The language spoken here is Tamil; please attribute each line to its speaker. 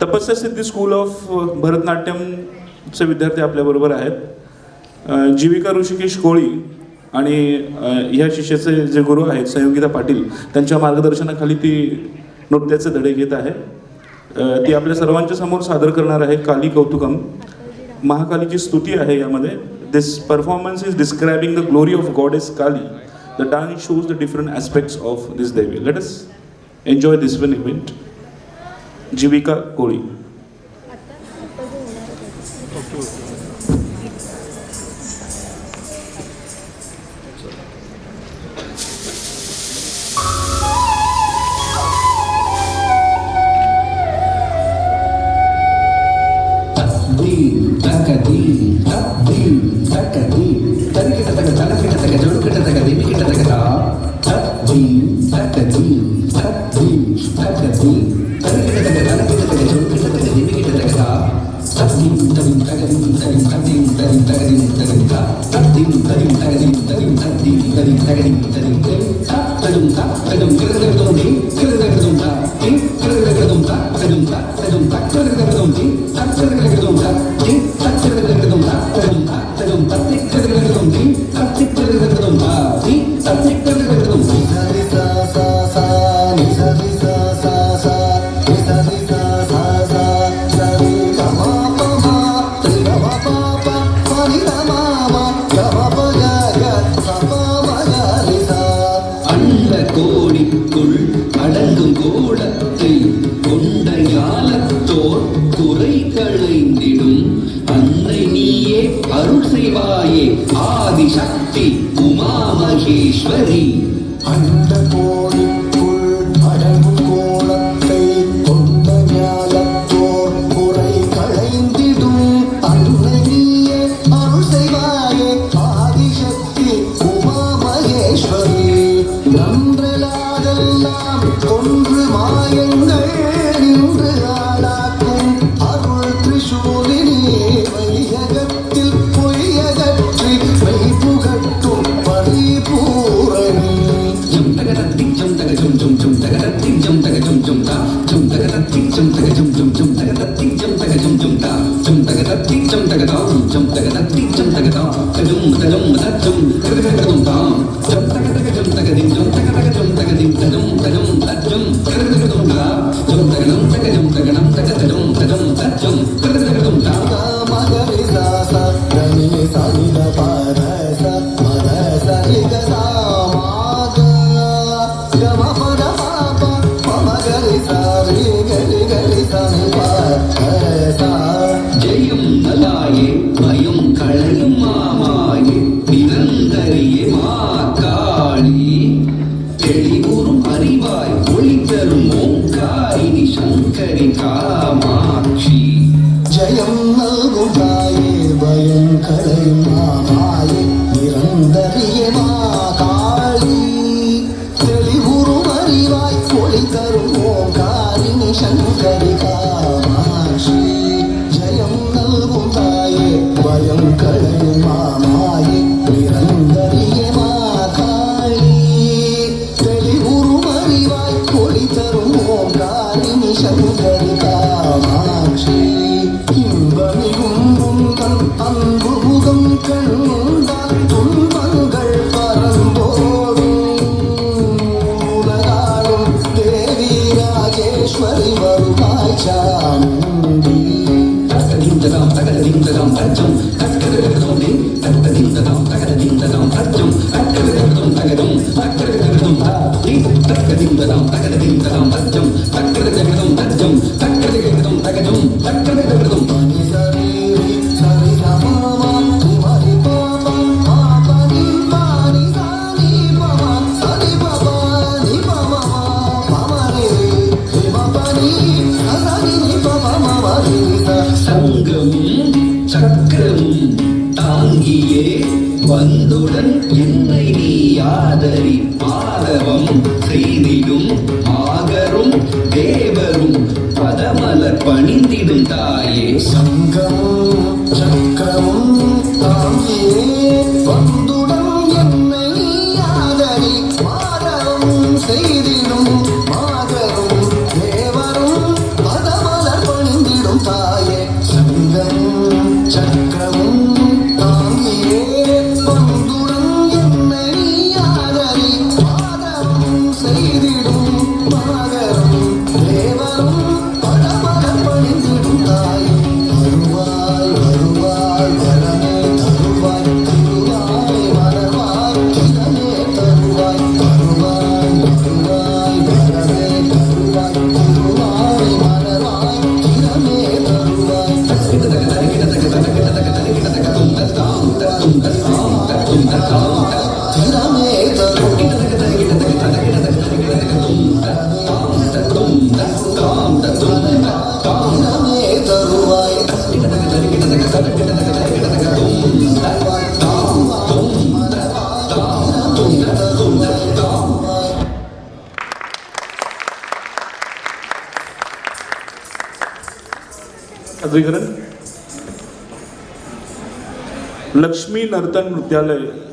Speaker 1: तपस्या सिद्धी स्कूल ऑफ भरतनाट्यमचे विद्यार्थी आपल्याबरोबर आहेत. जीविका ऋषिकेश कोळी आणि ह्या शिष्याचे जे गुरु आहेत संयोगिता पाटील, त्यांच्या मार्गदर्शनाखाली ती नृत्याचे धडे घेत आहे. ती आपल्या सर्वांच्या समोर सादर करणार आहे काली कौतुकम. महाकालीची स्तुती आहे यामध्ये. This performance is describing the glory of goddess Kali. The dance shows the different aspects of this devi. Let us enjoy this one event. Jeevika Koli.
Speaker 2: Adishakti Uma Maheswari அந்த கோடிக்குள் அடங்கும் கோலத்தை கொண்ட ஞாலத்தோர் குறை களைந்திடும் அன்னை நீயே அருள் செய்வாயே ஆதிசக்தி உமா மகேஸ்வரி. நன்றலாதெல்லாம் கொன்று மாயங்கள் நின்று ஆளாக்கும் அருள் திரிசூலினி வையகத்தில் பொய்யகற்றி மெய்புகட்டும் பரிபூரணி. ஜம் தகதத்தி ஜம் தக ஜம் ஜம் ஜம் தகதத்தி ஜம் தக ஜம் ஜம் தா ஜம் தகதத்தி ஜம் தக ஜம் ஜம் ஜம் தகதத்தி ஜம் தக ஜம் ஜம் தா ஜம் தகதத்தி ஜம் தக தாம் ஜம் தகதத்தி ஜம் தக தா தஜம் தஜம் தஜம் தகதம் தாம் ஜம் தகதக ஜம் தகதிம் ஜம் தகதக ஜம் தகதிம் தஜம் தஜம் தஜம் தகதகம் தா ஜம் தகதம் தக ஜம் தகனம் தக தஜம் தஜம் தஜம் தகதகம் தா மகரி சாசா தனி சானித பாரச மனச ரிகசா மாக கம பத பாப மமகரி சாரி கரி கரி சனி பாரசா. ஜெயம் நலாயே பயம் களையும் மாமாயே நிரந்தரியே மா காளி தெளிவுறும் அறிவாய் ஒளி தரும் ஓங்காரினி சங்கரி காமாட்சி. ஜெயம் நல்கும் தாயே பயம் களையும் மாமாயே நிரந்தரியே மா காளி தெளிவுறும் அறிவாய் ஒளி தரும் ஓங்காரினி சங்கரி காமாட்சி. ஜெயம் நல்கும் தாயே பயம் களையும் மாமாயே நிரந்தரியே மா காளி தெளிவுறும் அறிவாய் ஒளி தரும் ஓங்காரினி சங்கரி காமாட்சி. இன்பமிகும் உந்தன் அன்பு முகம் கண்டால் துன்பங்கள் பரந்தோடும். உலகாளும் தேவி ராஜேஸ்வரி வருவாய் சாமுண்டி. தகதிம் ததாம் தகதிம் ததாம் தஜம் தகதம் தே தகதிம் ததாம் தகதிம் ததாம் தஜம் தகதம் தகதம் தகதம் தா தே தகதிம் ததாம் தகதிம் ததாம் தஜம் தகதம் தஜம் தகதம் தகதம் தகதம் பனி சரி சரி ரமமா நிமரி பாபா பாபா நி பானி சானி பாபா சரி பாபா நி பாபா பாபா ரே பாபா நி சானி நி பாபா மாமா ரே. சங்கமும் சக்கரமும் தாங்கியே வந்துடன் என்னை நீ ஆதரி பாதவம் செய்திடும் ஆகரும் தேவரும் பதமலர் பணிந்திடும் தாயே. சங்கமும் சக்கரமும் தாங்கியே வந்துடன் என்னை நீ ஆதரி பாதவம் செய்திடும் ஆகரும் தேவரும் பதமலர் பணிந்திடும் செய்திடும் மாகரும் தேவரும் படபட பணிந்திடும் தாயும் வருவாய் வருவாய் வரமே தருவாய் திருவாய் மலர்வாய் தினமே தருவாய் வருவாய் வருவாய் வரமே தருவாய் திருவாய் மலர்வாய் தினமே தருவாய் தினமே தினமே தருவாய்
Speaker 1: सादरीकरण लक्ष्मी नर्तन नृत्यालय